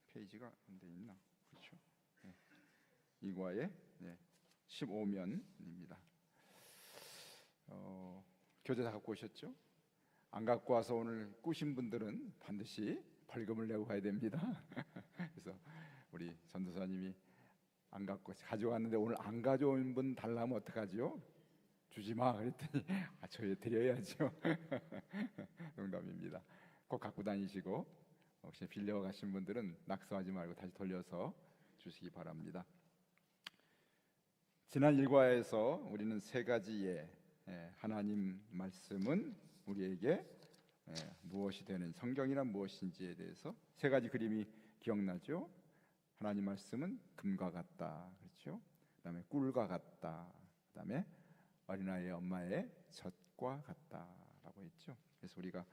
페이지가 안 돼 있나? 그렇죠. 네. 이과의 15면입니다. 교재 다 갖고 오셨죠? 안 갖고 와서 오늘 꾸신 분들은 반드시 벌금을 내고 가야 됩니다. 그래서 우리 전도사님이 안 갖고 가져왔는데 오늘 안 가져온 분 달라면 어떡하죠? 주지 마 그랬더니 저희 드려야죠. 농담입니다. 꼭 갖고 다니시고 혹시 빌려 가신 분들은 낙서하지 말고 다시 돌려서 주시기 바랍니다. 지난 일과에서 우리는 세 가지의 하나님 말씀은 우리에게 무엇이 되는, 성경이란 무엇인지에 대해서 세 가지 그림이 기억나죠? 하나님 말씀은 금과 같다, 그렇죠? 그다음에 꿀과 같다, 그다음에 어린아이의 엄마의 젖과 같다라고 했죠. 그래서 우리가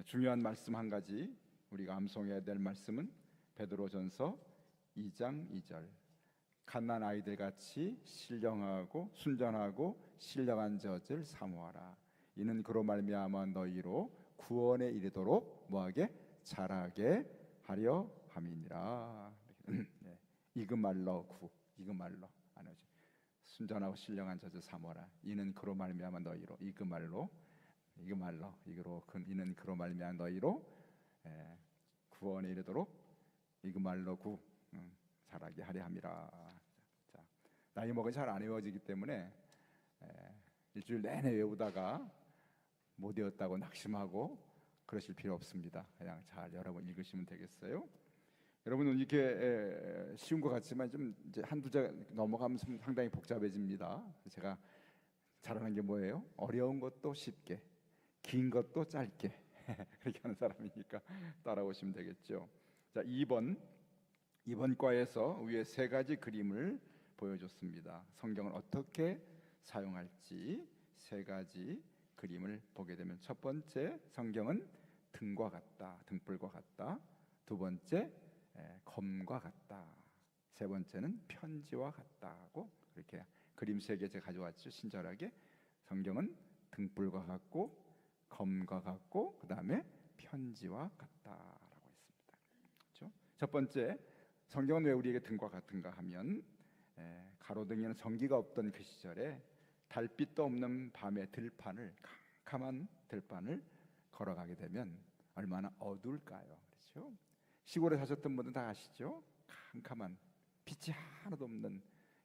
중요한 말씀 한 가지 우리가 암송해야 될 말씀은 베드로전서 2장 2절. 갓난 아이들 같이 신령하고 순전하고 신령한 젖을 사모하라. 이는 그로 말미암아 너희로 구원에 이르도록 뭐하게 자라게 하려 함이니라. 이그말러 구, 이그말러 안 하죠. 순전하고 신령한 젖을 사모하라. 이는 그로 말미암아 너희로, 이그말로 이그로 이는 그로 말미암아 너희로 구원에 이르도록 이그말러 구 자라게 하려 함이라. 자, 나이 먹은 잘 안 외워지기 때문에 일주일 내내 외우다가 못 외웠다고 낙심하고 그러실 필요 없습니다. 그냥 잘 여러분 읽으시면 되겠어요. 여러분은 이렇게 쉬운 것 같지만 좀 이제 한두 절 넘어가면 상당히 복잡해집니다. 제가 잘하는 게 뭐예요? 어려운 것도 쉽게, 긴 것도 짧게 그렇게 하는 사람이니까 따라오시면 되겠죠. 자, 2번 과에서 위에 세 가지 그림을 보여줬습니다. 성경을 어떻게 사용할지 세 가지 그림을 보게 되면, 첫 번째, 성경은 등과 같다, 등불과 같다. 두 번째, 검과 같다. 세 번째는 편지와 같다고, 그렇게 그림 세 개 제가 가져왔죠. 친절하게 성경은 등불과 같고 검과 같고 그 다음에 편지와 같다라고 했습니다. 그렇죠? 첫 번째, 성경은 왜 우리에게 등과 같은가 하면 가로등에는 전기가 없던 그 시절에 달빛도 없는 밤의 들판을, 캄캄한 들판을 걸어가게 되면 얼마나 어두울까요? 그렇죠? 시골에 사셨던 분들 다 아시죠? 캄캄한 빛이 하나도 없는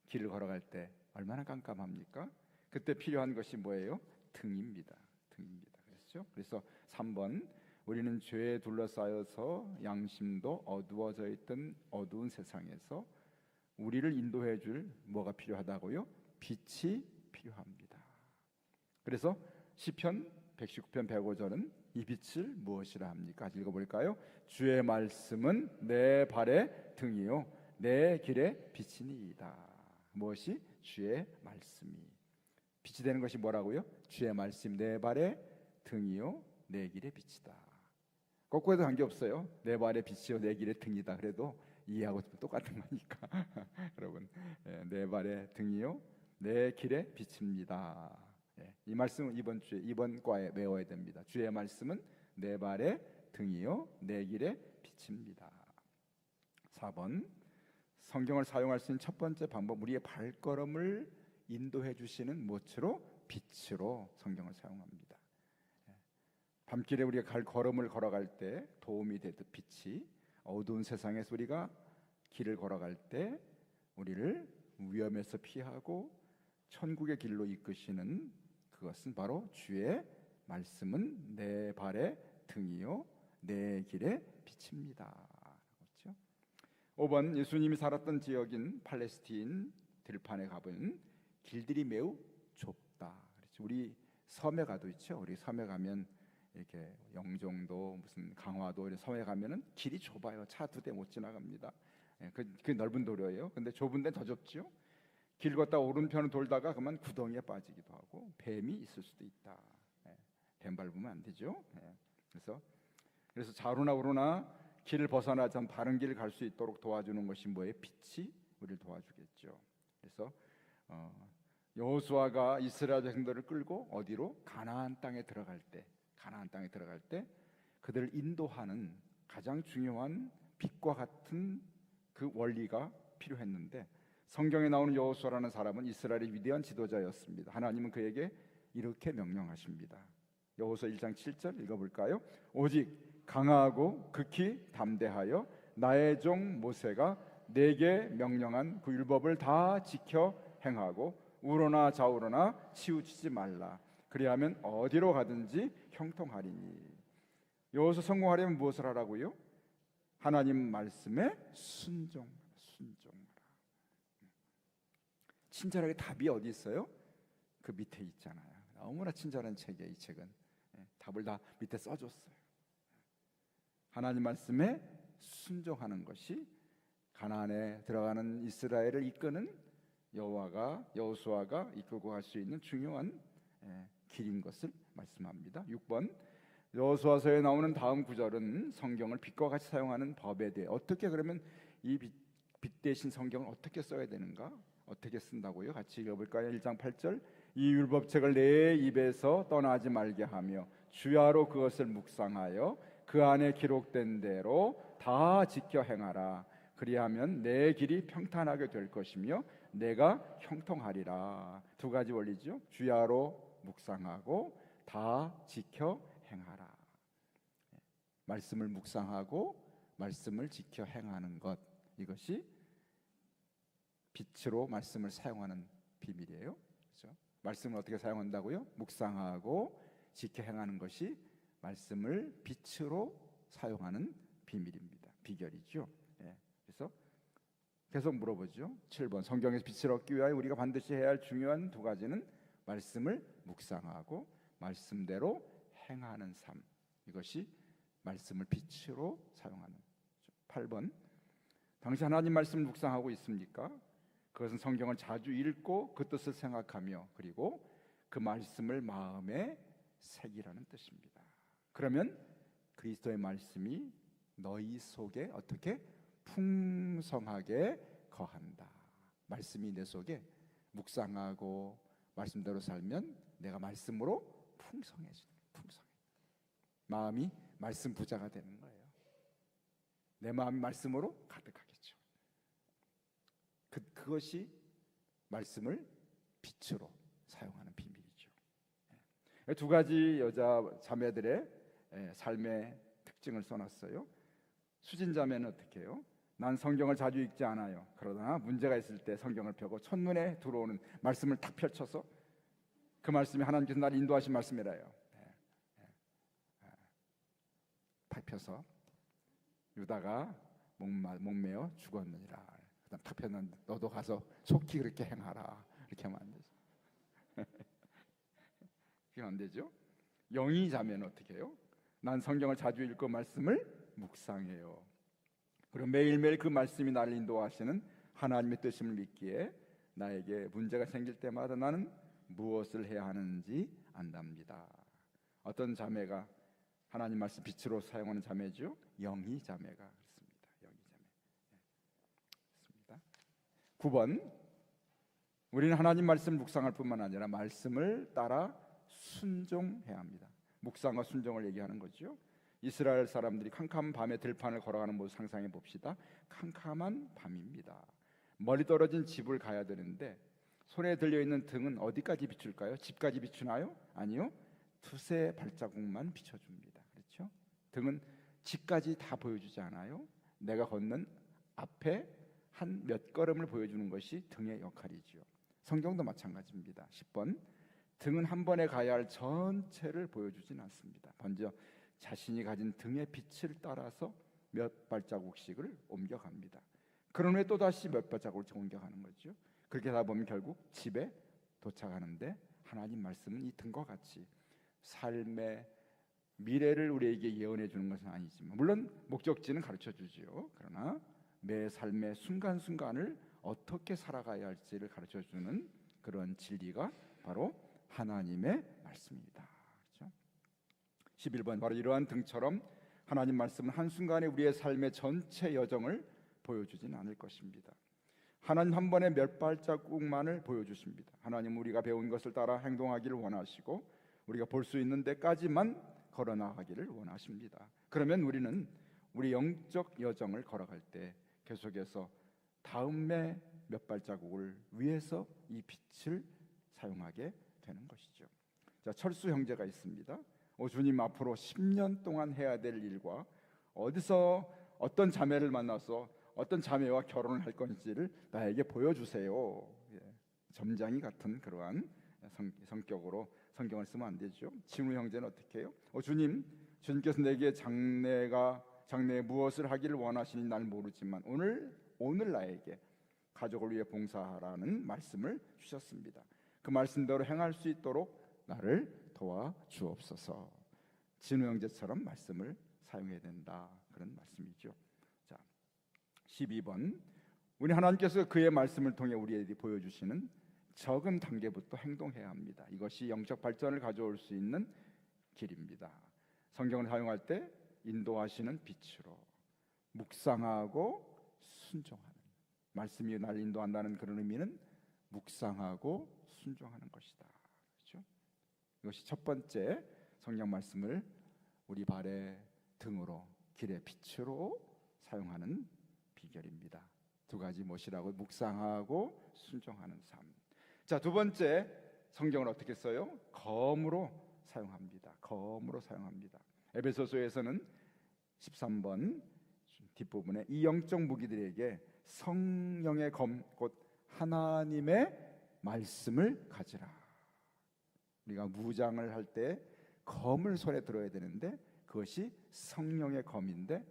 길을 걸어갈 때 얼마나 깜깜합니까? 그때 필요한 것이 뭐예요? 등입니다. 그렇죠? 그래서 3번, 우리는 죄에 둘러싸여서 양심도 어두워져 있던 어두운 세상에서 우리를 인도해 줄 뭐가 필요하다고요? 빛이 필요합니다. 그래서 시편 119편 105절은 이 빛을 무엇이라 합니까? 읽어볼까요? 주의 말씀은 내 발의 등이요 내 길의 빛이니이다. 무엇이? 주의 말씀이 빛이 되는 것이 뭐라고요? 주의 말씀 내 발의 등이요 내 길의 빛이다. 거꾸로 해도 관계없어요. 내 발의 빛이요 내 길의 등이다. 그래도 이해하고 똑같은 거니까 여러분, 내 발의 등이요 내 길의 빛입니다. 이 말씀은 이번 과에 외워야 됩니다. 주의 말씀은 내 발의 등이요 내 길의 빛입니다. 4번, 성경을 사용할 수 있는 첫 번째 방법, 우리의 발걸음을 인도해 주시는 무엇으로? 빛으로 성경을 사용합니다. 밤길에 우리가 걸음을 걸어갈 때 도움이 되듯 빛이, 어두운 세상에서 우리가 길을 걸어갈 때 우리를 위험에서 피하고 천국의 길로 이끄시는 그것은 바로 주의 말씀은 내 발의 등이요 내 길의 빛입니다. 그렇죠? 5번, 예수님이 살았던 지역인 팔레스틴 들판에 가보면 길들이 매우 좁다. 그렇죠? 우리 섬에 가도 있죠. 우리 섬에 가면 이렇게 영종도 무슨 강화도 이런 섬에 가면은 길이 좁아요. 차 두 대 못 지나갑니다. 그 넓은 도로예요. 근데 좁은 데는 더 좁죠. 길 걷다 오른편을 돌다가 그만 구덩이에 빠지기도 하고 뱀이 있을 수도 있다. 뱀 밟으면 안 되죠. 그래서 좌로나 우로나 길을 벗어나지 않고 바른 길을 갈 수 있도록 도와주는 것이 뭐예요? 빛이 우리를 도와주겠죠. 그래서 여호수아가 이스라엘 백성들을 끌고 어디로? 가나안 땅에 들어갈 때 그들을 인도하는 가장 중요한 빛과 같은 그 원리가 필요했는데 성경에 나오는 여호수아라는 사람은 이스라엘의 위대한 지도자였습니다. 하나님은 그에게 이렇게 명령하십니다. 여호수아 1장 7절 읽어볼까요? 오직 강하고 극히 담대하여 나의 종 모세가 내게 명령한 그 율법을 다 지켜 행하고 우로나 좌우로나 치우치지 말라. 그리하면 어디로 가든지 형통하리니. 여호수아 성공하려면 무엇을 하라고요? 하나님 말씀에 순종하라. 친절하게 답이 어디 있어요? 그 밑에 있잖아요. 너무나 친절한 책이에요. 이 책은 답을 다 밑에 써줬어요. 하나님 말씀에 순종하는 것이 가나안에 들어가는 이스라엘을 이끄는 여호수아가 이끌고 갈 수 있는 중요한 길인 것을 말씀합니다. 6번 여호수아서에 나오는 다음 구절은 성경을 빛과 같이 사용하는 법에 대해 어떻게 그러면 이 빛 대신 성경을 어떻게 써야 되는가? 어떻게 쓴다고요? 같이 읽어볼까요? 1장 8절 이 율법책을 내 입에서 떠나지 말게 하며 주야로 그것을 묵상하여 그 안에 기록된 대로 다 지켜 행하라. 그리하면 내 길이 평탄하게 될 것이며 내가 형통하리라. 두 가지 원리죠. 주야로 묵상하고 다 지켜 행하라. 말씀을 묵상하고 말씀을 지켜 행하는 것, 이것이 빛으로 말씀을 사용하는 비밀이에요. 그렇죠? 말씀을 어떻게 사용한다고요? 묵상하고 지켜 행하는 것이 말씀을 빛으로 사용하는 비밀입니다. 비결이죠. 그래서 계속 물어보죠. 7번 성경에서 빛을 얻기 위하여 우리가 반드시 해야 할 중요한 두 가지는 말씀을 묵상하고 말씀대로 행하는 삶, 이것이 말씀을 빛으로 사용하는. 8번 당시 하나님 말씀을 묵상하고 있습니까? 그것은 성경을 자주 읽고 그 뜻을 생각하며 그리고 그 말씀을 마음에 새기라는 뜻입니다. 그러면 그리스도의 말씀이 너희 속에 어떻게 풍성하게 거한다. 말씀이 내 속에 묵상하고 말씀대로 살면 내가 말씀으로 풍성해져. 마음이 말씀 부자가 되는 거예요. 내 마음이 말씀으로 가득하겠죠. 그것이 말씀을 빛으로 사용하는 비밀이죠. 두 가지 여자 자매들의 삶의 특징을 써놨어요. 수진 자매는 어떻게 해요? 난 성경을 자주 읽지 않아요. 그러나 문제가 있을 때 성경을 펴고 첫눈에 들어오는 말씀을 탁 펼쳐서 그 말씀이 하나님께서 나를 인도하신 말씀이라요. 탁 펴서 유다가 목매어 죽었느니라. 그다음 탁 폈는데 너도 가서 속히 그렇게 행하라. 이렇게 하면 안 되죠. 그게 안 되죠. 영이 자매는 어떻게 해요? 난 성경을 자주 읽고 말씀을 묵상해요. 그리고 매일매일 그 말씀이 나를 인도하시는 하나님의 뜻임을 믿기에 나에게 문제가 생길 때마다 나는 무엇을 해야 하는지 안답니다. 어떤 자매가 하나님 말씀 빛으로 사용하는 자매죠? 영희 자매가 그렇습니다. 영희 자매. 그렇습니다. 9번 우리는 하나님 말씀 묵상할 뿐만 아니라 말씀을 따라 순종해야 합니다. 묵상과 순종을 얘기하는 거죠. 이스라엘 사람들이 캄캄한 밤에 들판을 걸어가는 모습 상상해 봅시다. 캄캄한 밤입니다. 멀리 떨어진 집을 가야 되는데 손에 들려있는 등은 어디까지 비출까요? 집까지 비추나요? 아니요. 두세 발자국만 비춰줍니다. 그렇죠? 등은 집까지 다 보여주지 않아요. 내가 걷는 앞에 한 몇 걸음을 보여주는 것이 등의 역할이죠. 성경도 마찬가지입니다. 10번 등은 한 번에 가야 할 전체를 보여주진 않습니다. 먼저 자신이 가진 등의 빛을 따라서 몇 발자국씩을 옮겨갑니다. 그런 후에 또다시 몇 발자국을 옮겨가는 거죠. 그렇게 하다 보면 결국 집에 도착하는데 하나님 말씀은 이 등과 같이 삶의 미래를 우리에게 예언해 주는 것은 아니지만 물론 목적지는 가르쳐 주지요. 그러나 매 삶의 순간순간을 어떻게 살아가야 할지를 가르쳐 주는 그런 진리가 바로 하나님의 말씀입니다. 그렇죠? 11번 바로 이러한 등처럼 하나님 말씀은 한순간에 우리의 삶의 전체 여정을 보여주지는 않을 것입니다. 하나님 한 번에 몇 발자국만을 보여주십니다. 하나님 우리가 배운 것을 따라 행동하기를 원하시고 우리가 볼 수 있는 데까지만 걸어나가기를 원하십니다. 그러면 우리는 우리 영적 여정을 걸어갈 때 계속해서 다음에 몇 발자국을 위해서 이 빛을 사용하게 되는 것이죠. 자, 철수 형제가 있습니다. 주님 앞으로 10년 동안 해야 될 일과 어디서 어떤 자매를 만나서 어떤 자매와 결혼을 할 건지를 나에게 보여주세요. 점장이 같은 그러한 성격으로 성경을 쓰면 안 되죠. 진우 형제는 어떻게 해요? 주님께서 내게 장래에 무엇을 하기를 원하시는지 난 모르지만 오늘 나에게 가족을 위해 봉사하라는 말씀을 주셨습니다. 그 말씀대로 행할 수 있도록 나를 도와주옵소서. 진우 형제처럼 말씀을 사용해야 된다, 그런 말씀이죠. 자, 12번, 우리 하나님께서 그의 말씀을 통해 우리에게 보여주시는 적은 단계부터 행동해야 합니다. 이것이 영적 발전을 가져올 수 있는 길입니다. 성경을 사용할 때 인도하시는 빛으로 묵상하고 순종하는, 말씀이 날 인도한다는 그런 의미는 묵상하고 순종하는 것이다. 그렇죠? 이것이 첫 번째 성경 말씀을 우리 발의 등으로, 길의 빛으로 사용하는 비결입니다. 두 가지 무엇이라고? 묵상하고 순종하는 삶. 자, 두 번째, 성경을 어떻게 써요? 검으로 사용합니다. 검으로 사용합니다. 에베소서에서는 13번 뒷부분에 이 영적 무기들에게 성령의 검, 곧 하나님의 말씀을 가지라. 우리가 무장을 할 때 검을 손에 들어야 되는데 그것이 성령의 검인데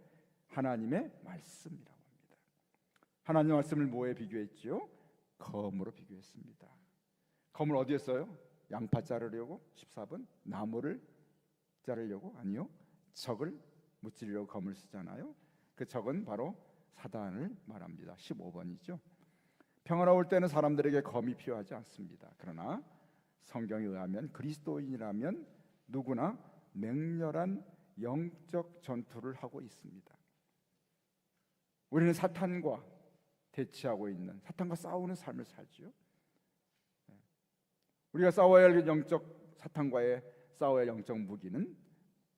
하나님의 말씀이라고 합니다. 하나님의 말씀을 뭐에 비교했지요? 검으로 비교했습니다. 검을 어디에 써요? 양파 자르려고? 14번. 나무를 자르려고? 아니요. 적을 무찌르려고 검을 쓰잖아요. 그 적은 바로 사단을 말합니다. 15번이죠. 평화로울 때는 사람들에게 검이 필요하지 않습니다. 그러나 성경에 의하면 그리스도인이라면 누구나 맹렬한 영적 전투를 하고 있습니다. 우리는 사탄과 대치하고 있는, 사탄과 싸우는 삶을 살지요. 우리가 싸워야 할 사탄과의 싸워야 할 영적 무기는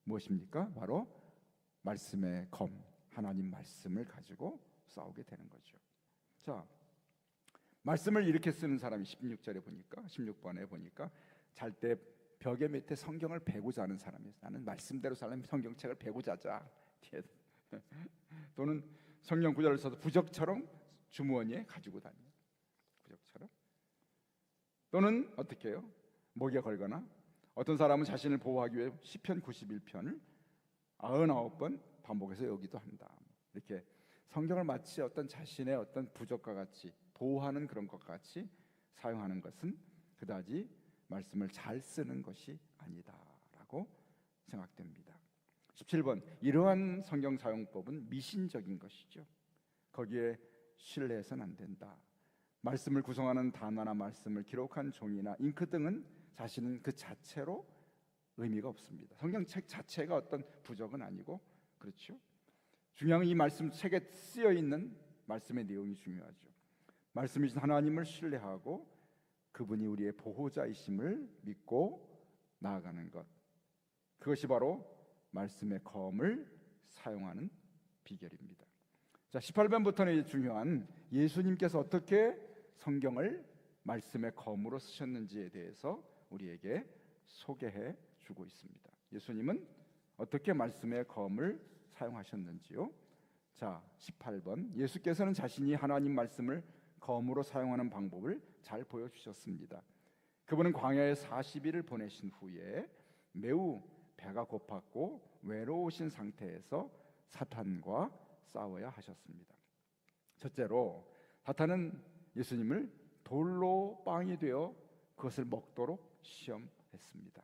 무엇입니까? 바로 말씀의 검, 하나님 말씀을 가지고 싸우게 되는 거죠. 자, 말씀을 이렇게 쓰는 사람이 16번에 보니까 잘 때 벽에 밑에 성경을 베고 자는 사람이에요. 나는 말씀대로 살려면 성경책을 베고 자자. 또는 성경 구절을 써서 부적처럼 주머니에 가지고 다녀요. 부적처럼. 또는 어떻게 해요? 목에 걸거나, 어떤 사람은 자신을 보호하기 위해 시편 91편을 99번 반복해서 여기도 한다. 이렇게 성경을 마치 어떤 자신의 어떤 부적과 같이 보호하는 그런 것과 같이 사용하는 것은 그다지 말씀을 잘 쓰는 것이 아니다라고 생각됩니다. 17번, 이러한 성경 사용법은 미신적인 것이죠. 거기에 신뢰해서는 안 된다. 말씀을 구성하는 단어나 말씀을 기록한 종이나 잉크 등은 사실은 그 자체로 의미가 없습니다. 성경책 자체가 어떤 부적은 아니고, 그렇죠? 중요한 건 이 말씀 책에 쓰여 있는 말씀의 내용이 중요하죠. 말씀이신 하나님을 신뢰하고 그분이 우리의 보호자이심을 믿고 나아가는 것, 그것이 바로 말씀의 검을 사용하는 비결입니다. 자, 18번부터는 중요한 예수님께서 어떻게 성경을 말씀의 검으로 쓰셨는지에 대해서 우리에게 소개해 주고 있습니다. 예수님은 어떻게 말씀의 검을 사용하셨는지요? 자, 18번, 예수께서는 자신이 하나님 말씀을 검으로 사용하는 방법을 잘 보여주셨습니다. 그분은 광야에 40일을 보내신 후에 매우 배가 고팠고 외로우신 상태에서 사탄과 싸워야 하셨습니다. 첫째로, 사탄은 예수님을 돌로 빵이 되어 그것을 먹도록 시험했습니다.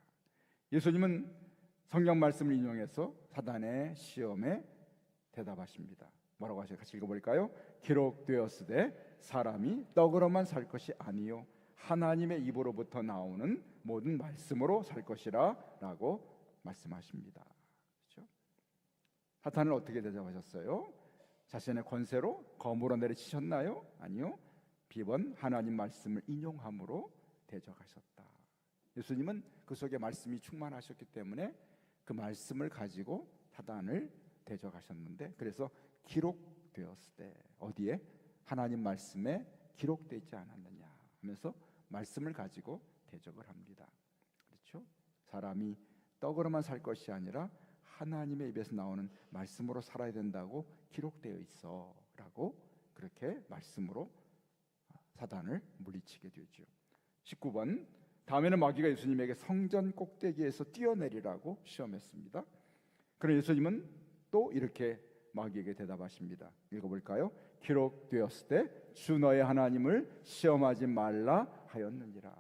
예수님은 성경 말씀을 인용해서 사단의 시험에 대답하십니다. 뭐라고 하세요? 같이 읽어볼까요? 기록되었으되 사람이 떡으로만 살 것이 아니요 하나님의 입으로부터 나오는 모든 말씀으로 살 것이라 라고 말씀하십니다. 그렇죠? 사탄을 어떻게 대접하셨어요? 자신의 권세로 검으로 내리치셨나요? 아니요. 비번 하나님 말씀을 인용함으로 대적하셨다. 예수님은 그 속에 말씀이 충만하셨기 때문에 그 말씀을 가지고 사단을 대적하셨는데, 그래서 기록되었을 때 어디에? 하나님 말씀에 기록되어 있지 않았느냐 하면서 말씀을 가지고 대적을 합니다. 그렇죠? 사람이 떡으로만 살 것이 아니라 하나님의 입에서 나오는 말씀으로 살아야 된다고 기록되어 있어라고 그렇게 말씀으로 사단을 물리치게 되죠. 19번, 다음에는 마귀가 예수님에게 성전 꼭대기에서 뛰어내리라고 시험했습니다. 그럼 예수님은 또 이렇게 마귀에게 대답하십니다. 읽어볼까요? 기록되었을 때 주 너의 하나님을 시험하지 말라 하였느니라.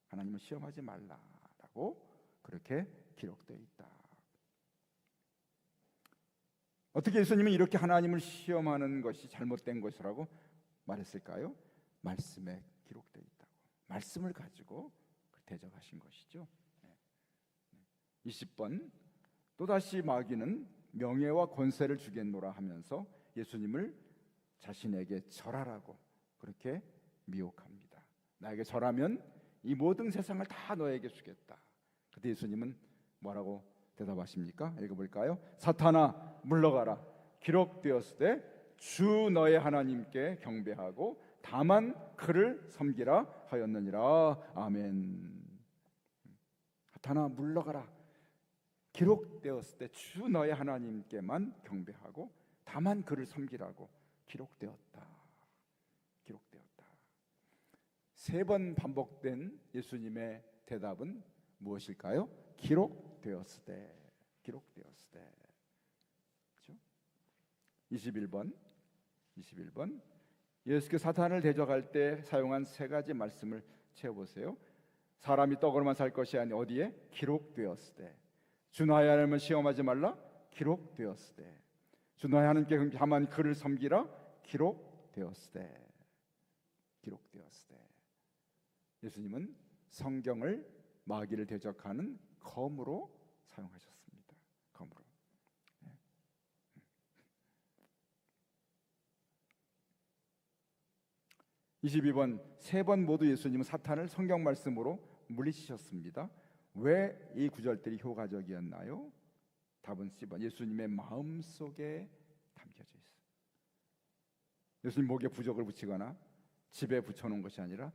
하나님을 시험하지 말라라고 그렇게 기록되어 있다. 어떻게 예수님은 이렇게 하나님을 시험하는 것이 잘못된 것이라고 말했을까요? 말씀에 기록되어 있다고, 말씀을 가지고 대적하신 것이죠. 20번, 또다시 마귀는 명예와 권세를 주겠노라 하면서 예수님을 자신에게 절하라고 그렇게 미혹합니다. 나에게 절하면 이 모든 세상을 다 너에게 주겠다. 그때 예수님은 뭐라고 대답하십니까? 읽어볼까요? 사탄아 물러가라. 기록되었을 때 주 너의 하나님께 경배하고 다만 그를 섬기라 하였느니라. 아멘. 사탄아 물러가라. 기록되었을 때 주 너의 하나님께만 경배하고 다만 그를 섬기라고 기록되었다. 기록되었다. 3번 반복된 예수님의 대답은 무엇일까요? 기록되었을 때. 기록되었을 때. 그렇죠? 21번 예수께서 사탄을 대적할 때 사용한 3가지 말씀을 채워보세요. 사람이 떡으로만 살 것이 아니 어디에? 기록되었을 때. 주 너의 하나님을 시험하지 말라. 기록되었을 때. 주 너의 하나님께 다만 그를 섬기라. 기록되었을 때. 기록되었을 때. 예수님은 성경을 마귀를 대적하는 검으로 사용하셨습니다. 검으로. 22번, 3번 모두 예수님은 사탄을 성경 말씀으로 물리치셨습니다. 왜 이 구절들이 효과적이었나요? 답은 C번, 예수님의 마음속에 담겨져 있어요. 예수님 목에 부적을 붙이거나 집에 붙여놓은 것이 아니라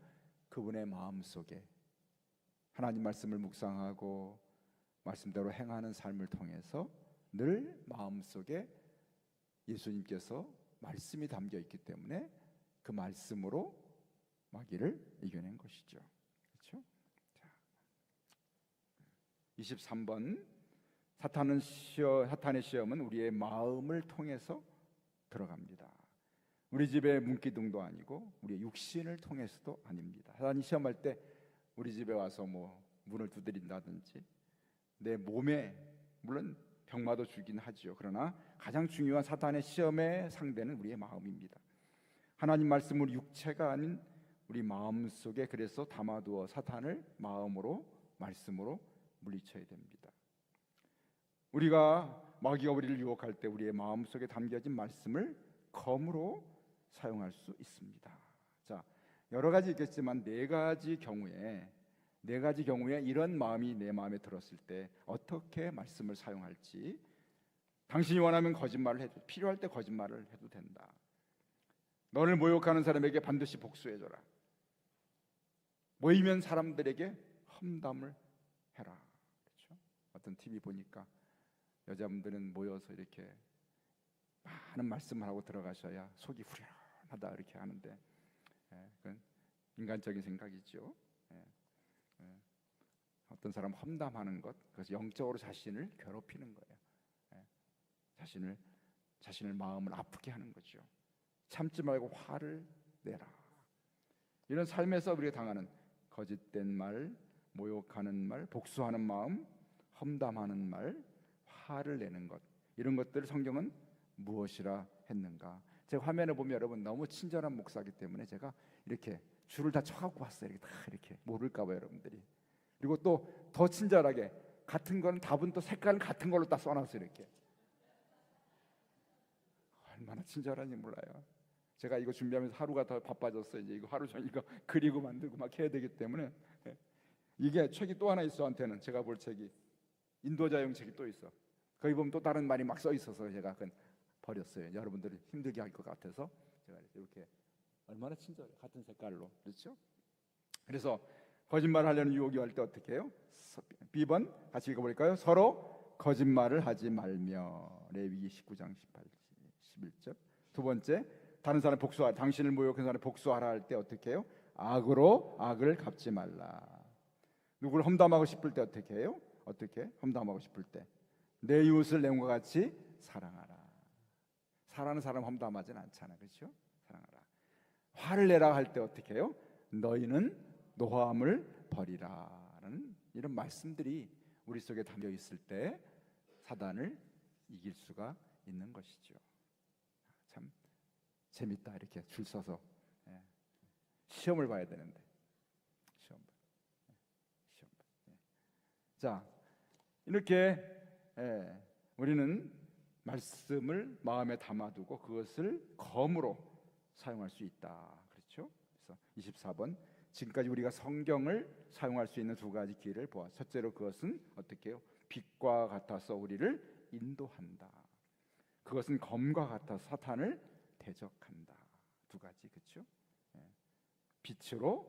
그분의 마음속에 하나님 말씀을 묵상하고 말씀대로 행하는 삶을 통해서 늘 마음속에 예수님께서 말씀이 담겨 있기 때문에 그 말씀으로 마귀를 이겨낸 것이죠. 그렇죠? 자, 23번, 사탄의 시험은 우리의 마음을 통해서 들어갑니다. 우리 집의 문기둥도 아니고 우리의 육신을 통해서도 아닙니다. 사탄이 시험할 때 우리 집에 와서 뭐 문을 두드린다든지 내 몸에 물론 병마도 주긴 하죠. 그러나 가장 중요한 사탄의 시험의 상대는 우리의 마음입니다. 하나님 말씀으로 육체가 아닌 우리 마음속에 그래서 담아두어 사탄을 마음으로 말씀으로 물리쳐야 됩니다. 우리가 마귀가 우리를 유혹할 때 우리의 마음속에 담겨진 말씀을 검으로 사용할 수 있습니다. 자, 여러 가지 있겠지만 네 가지 경우에 이런 마음이 내 마음에 들었을 때 어떻게 말씀을 사용할지, 당신이 원하면 거짓말을 해도 필요할 때 거짓말을 해도 된다. 너를 모욕하는 사람에게 반드시 복수해줘라. 모이면 사람들에게 험담을 해라. 그렇죠? 어떤 TV 보니까 여자분들은 모여서 이렇게 많은 말씀을 하고 들어가셔야 속이 후련하다 이렇게 하는데, 그건 인간적인 생각이죠. 어떤 사람 험담하는 것, 그래서 영적으로 자신을 괴롭히는 거예요. 자신을 마음을 아프게 하는 거죠. 참지 말고 화를 내라. 이런 삶에서 우리가 당하는 거짓된 말, 모욕하는 말, 복수하는 마음, 험담하는 말, 화를 내는 것, 이런 것들을 성경은 무엇이라 했는가? 제가 화면에 보면 여러분 너무 친절한 목사이기 때문에 제가 이렇게 줄을 다 쳐갖고 왔어요. 이렇게 다 이렇게 모를까 봐 여러분들이. 그리고 또 더 친절하게 같은 거는 답은 또 색깔은 같은 걸로 딱 써놨어요. 이렇게. 얼마나 친절한지 몰라요. 제가 이거 준비하면서 하루가 더 바빠졌어요. 이제 이거 하루 종일 이거 그리고 만들고 막 해야 되기 때문에. 이게 책이 또 하나 있어. 저한테는 제가 볼 책이 인도자용 책이 또 있어. 거기 보면 또 다른 말이 막 써 있어서 제가 그건 버렸어요. 여러분들이 힘들게 할 것 같아서 제가 이렇게 얼마나 친절해 같은 색깔로 그렇죠? 그래서 거짓말 하려는 유혹이 올 때 어떻게 해요? B번 같이 읽어볼까요? 서로 거짓말을 하지 말며 레위기 19장 11절. 두 번째 다른 사람 복수하 당신을 모욕한 사람 복수하라 할 때 어떻게 해요? 악으로 악을 갚지 말라. 누구를 험담하고 싶을 때 어떻게 해요? 어떻게 험담하고 싶을 때 내 이웃을 내 몸과 같이 사랑하라. 사랑하는 사람 험담하진 않잖아, 그렇죠? 사랑하라. 화를 내라 할 때 어떻게 해요? 너희는 노함을 버리라라는 이런 말씀들이 우리 속에 담겨 있을 때 사단을 이길 수가 있는 것이죠. 참 재밌다 이렇게 줄 서서 시험을 봐야 되는데 시험. 자 이렇게 우리는 말씀을 마음에 담아두고 그것을 검으로 사용할 수 있다. 그렇죠? 그래서 24번 지금까지 우리가 성경을 사용할 수 있는 두 가지 기회를 보아. 첫째로 그것은 어떻게 해요? 빛과 같아서 우리를 인도한다. 그것은 검과 같아서 사탄을 대적한다. 두 가지 그렇죠? 빛으로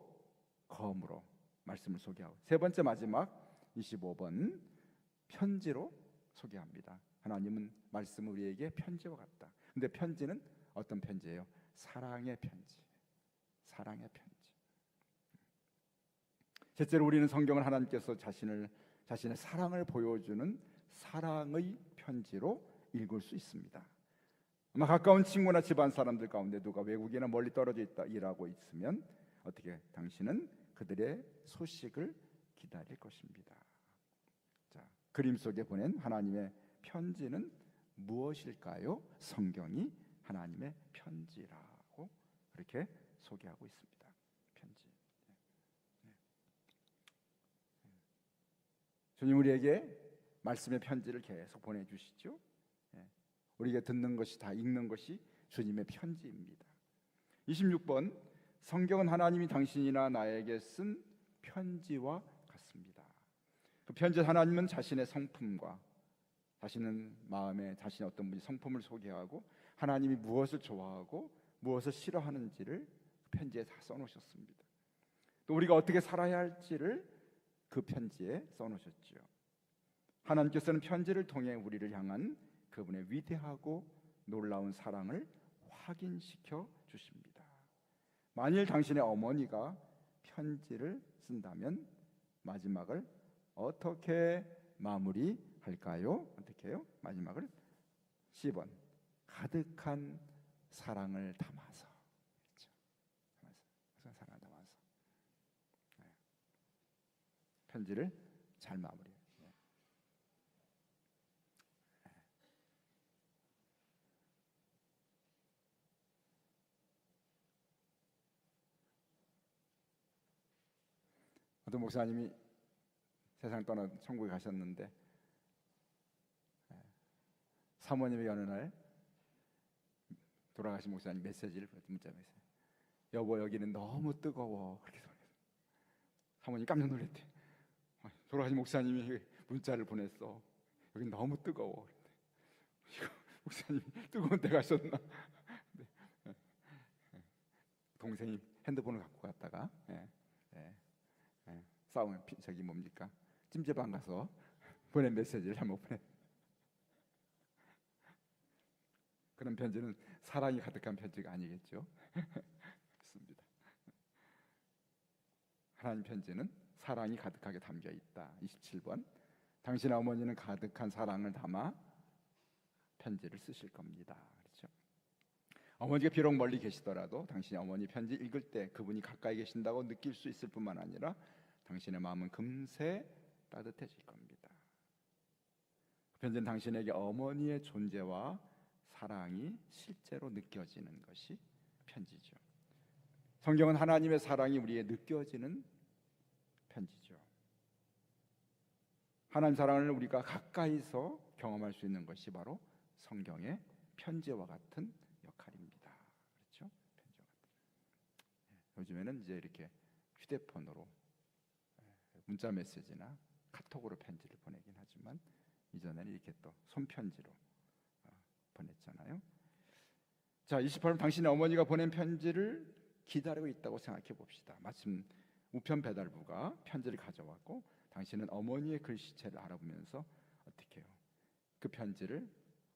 검으로 말씀을 소개하고 세 번째 마지막 25번 편지로 소개합니다. 하나님은 말씀을 우리에게 편지와 같다. 근데 편지는 어떤 편지예요? 사랑의 편지. 사랑의 편지. 셋째로 우리는 성경을 하나님께서 자신의 사랑을 보여주는 사랑의 편지로 읽을 수 있습니다. 아마 가까운 친구나 집안 사람들 가운데 누가 외국이나 멀리 떨어져 있다 일하고 있으면 어떻게 당신은 그들의 소식을 기다릴 것입니다. 자, 그림 속에 보낸 하나님의 편지는 무엇일까요? 성경이 하나님의 편지라고 그렇게 소개하고 있습니다. 편지. 주님 우리에게 말씀의 편지를 계속 보내주시죠. 우리에게 듣는 것이 다 읽는 것이 주님의 편지입니다. 26번 성경은 하나님이 당신이나 나에게 쓴 편지와 같습니다. 그 편지 하나님은 자신의 성품과 자신은 마음에 자신의 어떤 분이 성품을 소개하고 하나님이 무엇을 좋아하고 무엇을 싫어하는지를 편지에 다 써놓으셨습니다. 또 우리가 어떻게 살아야 할지를 그 편지에 써놓으셨죠. 하나님께서는 편지를 통해 우리를 향한 그분의 위대하고 놀라운 사랑을 확인시켜 주십니다. 만일 당신의 어머니가 편지를 쓴다면 마지막을 어떻게 마무리할까요? 어떻게 해요? 마지막을 C번 가득한 사랑을 담아서. 그렇죠? 사랑을 담아서 편지를 잘 마무리해요. 어떤 목사님이 세상 떠나 천국에 가셨는데 사모님이 어느 날 돌아가신 목사님 메시지를 문자 메시지. 여보 여기는 너무 뜨거워. 그렇게 사모님 깜짝 놀랐대. 돌아가신 목사님이 문자를 보냈어. 여기 너무 뜨거워. 이거 목사님 뜨거운 데 가셨나? 동생이 핸드폰을 갖고 갔다가 싸우면 저기 뭡니까? 찜질방 가서 보낸 메시지를 잘못 보내. 그런 편지는 사랑이 가득한 편지가 아니겠죠? 그렇습니다. 하나님 편지는 사랑이 가득하게 담겨 있다. 27번 당신 어머니는 가득한 사랑을 담아 편지를 쓰실 겁니다. 그렇죠? 어머니가 비록 멀리 계시더라도 당신이 어머니 편지 읽을 때 그분이 가까이 계신다고 느낄 수 있을 뿐만 아니라 당신의 마음은 금세 따뜻해질 겁니다. 그 편지는 당신에게 어머니의 존재와 사랑이 실제로 느껴지는 것이 편지죠. 성경은 하나님의 사랑이 우리에 느껴지는 편지죠. 하나님 사랑을 우리가 가까이서 경험할 수 있는 것이 바로 성경의 편지와 같은 역할입니다. 그렇죠? 편지와 같은. 요즘에는 이제 이렇게 휴대폰으로 문자 메시지나 카톡으로 편지를 보내긴 하지만 이전에는 이렇게 또 손편지로 보냈잖아요. 자, 28번 당신의 어머니가 보낸 편지를 기다리고 있다고 생각해 봅시다. 마침 우편 배달부가 편지를 가져왔고 당신은 어머니의 글씨체를 알아보면서 어떻게 해요? 그 편지를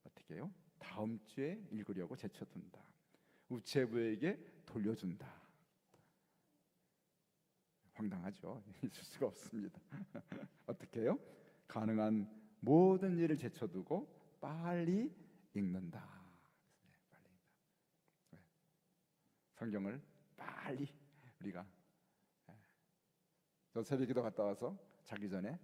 어떻게 해요? 다음 주에 읽으려고 제쳐둔다. 우체부에게 돌려준다. 황당하죠. 있을 수가 없습니다. 어떻게 해요? 가능한 모든 일을 제쳐두고 빨리 읽는다. 빨리 읽는다. 성경을 빨리 우리가 저 새벽기도 갔다 와서 자기 전에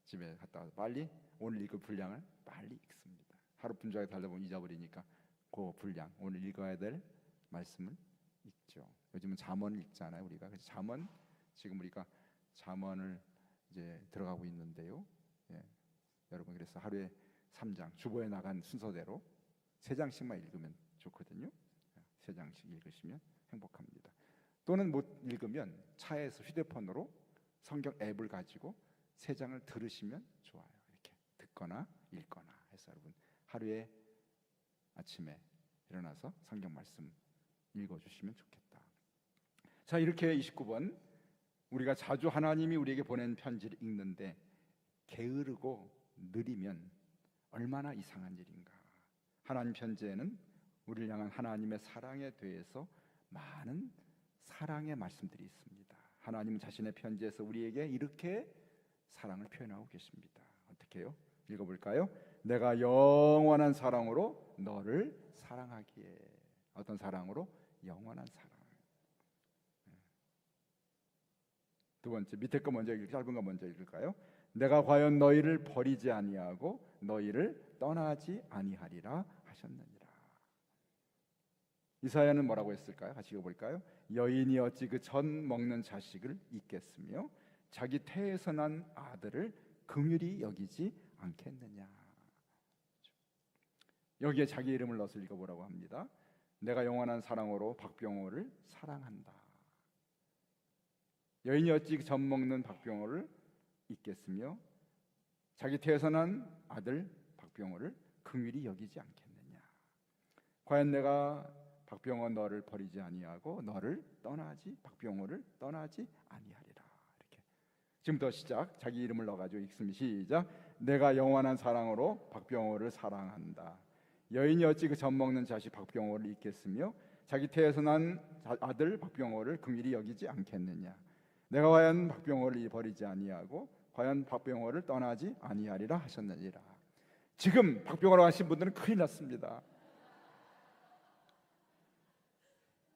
집에 갔다 와서 빨리 오늘 읽을 분량을 빨리 읽습니다. 하루 분주하게 달다 보면 잊어버리니까 그 분량 오늘 읽어야 될 말씀을 읽죠. 요즘은 잠언을 읽잖아요. 우리가 그래서 잠언 지금 우리가 잠언을 이제 들어가고 있는데요. 여러분 그래서 하루에 3장 주보에 나간 순서대로 3장씩만 읽으면 좋거든요. 3장씩 읽으시면 행복합니다. 또는 못 읽으면 차에서 휴대폰으로 성경 앱을 가지고 3장을 들으시면 좋아요. 이렇게 듣거나 읽거나 해서 여러분 하루에 아침에 일어나서 성경 말씀 읽어주시면 좋겠다. 자, 이렇게 29번 우리가 자주 하나님이 우리에게 보낸 편지를 읽는데 게으르고 느리면 얼마나 이상한 일인가. 하나님 편지에는 우리를 향한 하나님의 사랑에 대해서 많은 사랑의 말씀들이 있습니다. 하나님은 자신의 편지에서 우리에게 이렇게 사랑을 표현하고 계십니다. 어떻게 해요? 읽어볼까요? 내가 영원한 사랑으로 너를 사랑하기에. 어떤 사랑으로? 영원한 사랑. 두 번째 밑에 거 먼저 짧은 거 먼저 읽을까요? 내가 과연 너희를 버리지 아니하고 너희를 떠나지 아니하리라 하셨느니라. 이사야는 뭐라고 했을까요? 같이 읽어볼까요? 여인이 어찌 그 젖 먹는 자식을 잊겠으며 자기 태에서 난 아들을 긍휼히 여기지 않겠느냐. 여기에 자기 이름을 넣어서 읽어보라고 합니다. 내가 영원한 사랑으로 박병호를 사랑한다. 여인이 어찌 젖 먹는 박병호를 잊겠으며 자기 태에서 난 아들 박병호를 긍휼히 여기지 않겠느냐. 과연 내가 박병호 너를 버리지 아니하고 너를 떠나지 박병호를 떠나지 아니하리라. 이렇게 지금부터 시작. 자기 이름을 넣어가지고 읽습니다. 시작. 내가 영원한 사랑으로 박병호를 사랑한다. 여인이 어찌 그 젖 먹는 자식 박병호를 잊겠으며 자기 태에서 난 아들 박병호를 긍휼히 여기지 않겠느냐. 내가 과연 박병호를 버리지 아니하고 과연 박병호를 떠나지 아니하리라 하셨느니라. 지금 박병호라고 하신 분들은 큰일 났습니다.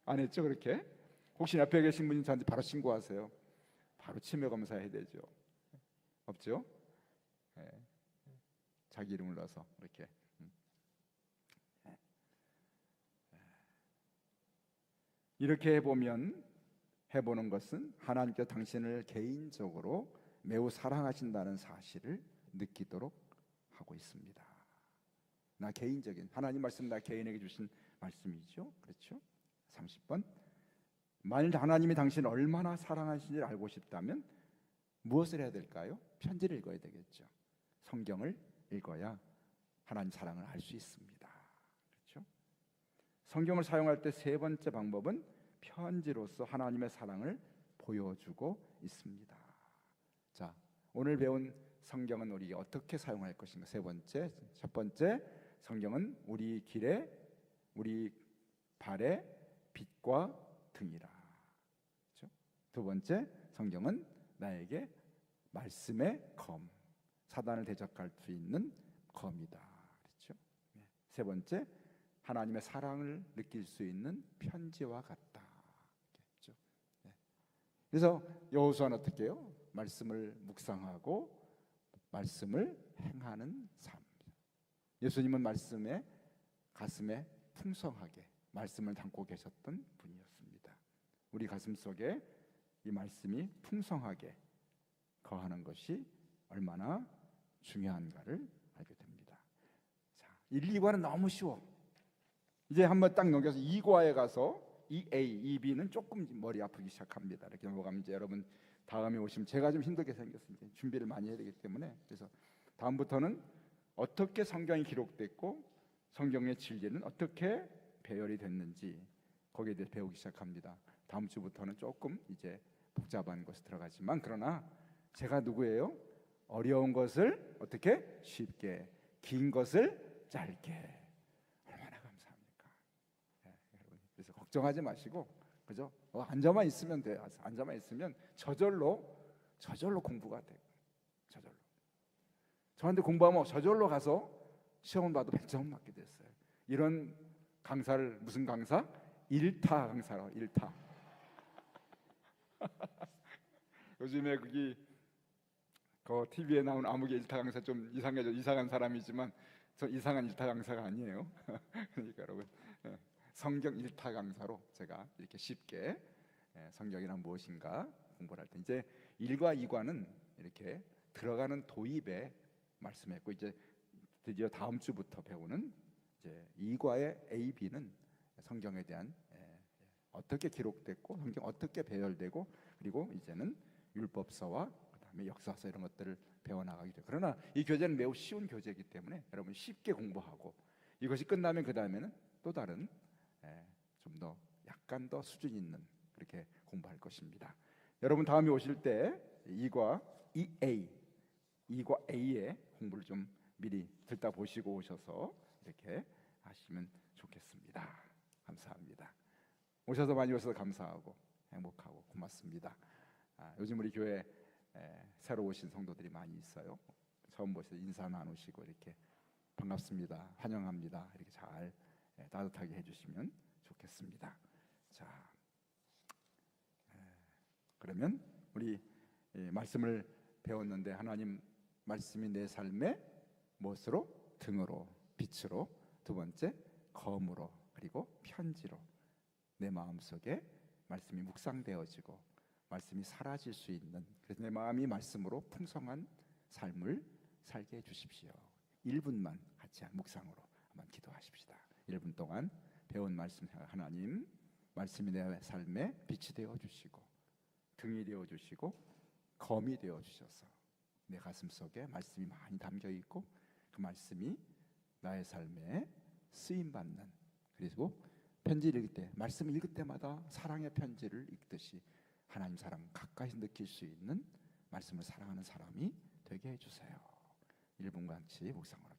안 했죠 그렇게? 혹시 옆에 계신 분이 저한테 바로 신고하세요. 바로 치매 검사해야 되죠. 없죠? 네. 자기 이름을 넣어서 이렇게. 이렇게 해보는 것은 하나님께서 당신을 개인적으로 매우 사랑하신다는 사실을 느끼도록 하고 있습니다. 나 개인적인 하나님 말씀 나 개인에게 주신 말씀이죠. 그렇죠? 30번 만일 하나님이 당신을 얼마나 사랑하시는지를 알고 싶다면 무엇을 해야 될까요? 편지를 읽어야 되겠죠. 성경을 읽어야 하나님 사랑을 알 수 있습니다. 그렇죠? 성경을 사용할 때 세 번째 방법은 편지로서 하나님의 사랑을 보여주고 있습니다. 자, 오늘 배운 성경은 우리 어떻게 사용할 것인가? 세 번째, 첫 번째 성경은 우리 길에 우리 발에 빛과 등이라. 그렇죠? 두 번째 성경은 나에게 말씀의 검, 사단을 대적할 수 있는 검이다. 그렇죠? 세 번째 하나님의 사랑을 느낄 수 있는 편지와 같다. 그렇죠? 그래서 여호수아는 어떻게 해요? 말씀을 묵상하고 말씀을 행하는 삶. 예수님은 말씀에 가슴에 풍성하게 말씀을 담고 계셨던 분이었습니다. 우리 가슴 속에 이 말씀이 풍성하게 거하는 것이 얼마나 중요한가를 알게 됩니다. 자, 1, 2과는 너무 쉬워. 이제 한번 딱 넘겨서 2과에 가서 2A, 2B는 조금 머리 아프기 시작합니다. 이렇게 넘어가면 이제 여러분 다음에 오시면 제가 좀 힘들게 생겼습니다. 준비를 많이 해야 되기 때문에 그래서 다음부터는 어떻게 성경이 기록됐고 성경의 진리는 어떻게 배열이 됐는지 거기에 대해 배우기 시작합니다. 다음 주부터는 조금 이제 복잡한 것이 들어가지만, 그러나 제가 누구예요? 어려운 것을 어떻게 쉽게, 긴 것을 짧게. 얼마나 감사합니까? 여러분, 그래서 걱정하지 마시고, 그죠? 앉아만 있으면 돼요. 앉아만 있으면 저절로 공부가 돼요. 저절로. 저한테 공부하면 저절로 가서 시험 봐도 100점 맞게 됐어요. 이런 강사를, 무슨 강사? 일타 강사로. 일타. 요즘에 거기 그 TV에 나온 아무개 일타 강사 좀 이상해져, 이상한 사람이지만 저 이상한 일타 강사가 아니에요. 그러니까 여러분, 성경 일타 강사로 제가 이렇게 쉽게 성경이란 무엇인가 공부를 할 때, 이제 1과 2과는 이렇게 들어가는 도입에 말씀했고, 이제 드디어 다음 주부터 배우는 이제 2과의 A, B는 성경에 대한 어떻게 기록됐고 성경 어떻게 배열되고, 그리고 이제는 율법서와 그다음에 역사서 이런 것들을 배워나가게 돼요. 그러나 이 교재는 매우 쉬운 교재이기 때문에 여러분 쉽게 공부하고, 이것이 끝나면 그 다음에는 또 다른 좀 더 약간 더 수준 있는 그렇게 공부할 것입니다. 여러분 다음에 오실 때 2과 2과 A의 공부를 좀 미리 듣다 보시고 오셔서 이렇게 하시면 좋겠습니다. 감사합니다. 오셔서 많이 오셔서 감사하고 행복하고 고맙습니다. 요즘 우리 교회 새로 오신 성도들이 많이 있어요. 처음 보셔서 인사 나누시고 이렇게 반갑습니다, 환영합니다, 이렇게 잘 따뜻하게 해주시면 좋겠습니다. 자, 그러면 우리 말씀을 배웠는데, 하나님 말씀이 내 삶의 무엇으로? 등으로, 빛으로, 두 번째 검으로, 그리고 편지로 내 마음속에 말씀이 묵상되어지고 말씀이 사라질 수 있는, 그래서 내 마음이 말씀으로 풍성한 삶을 살게 해주십시오. 1분만 같이 묵상으로 한번 기도하십시다. 1분 동안 배운 말씀, 하나님 말씀이 내 삶에 빛이 되어주시고 등이 되어주시고 검이 되어주셔서 내 가슴 속에 말씀이 많이 담겨있고 그 말씀이 나의 삶에 쓰임받는, 그리고 편지를 읽을 때, 말씀 읽을 때마다 사랑의 편지를 읽듯이 하나님 사랑 가까이 느낄 수 있는, 말씀을 사랑하는 사람이 되게 해주세요. 1분 같이 묵상을 합니다.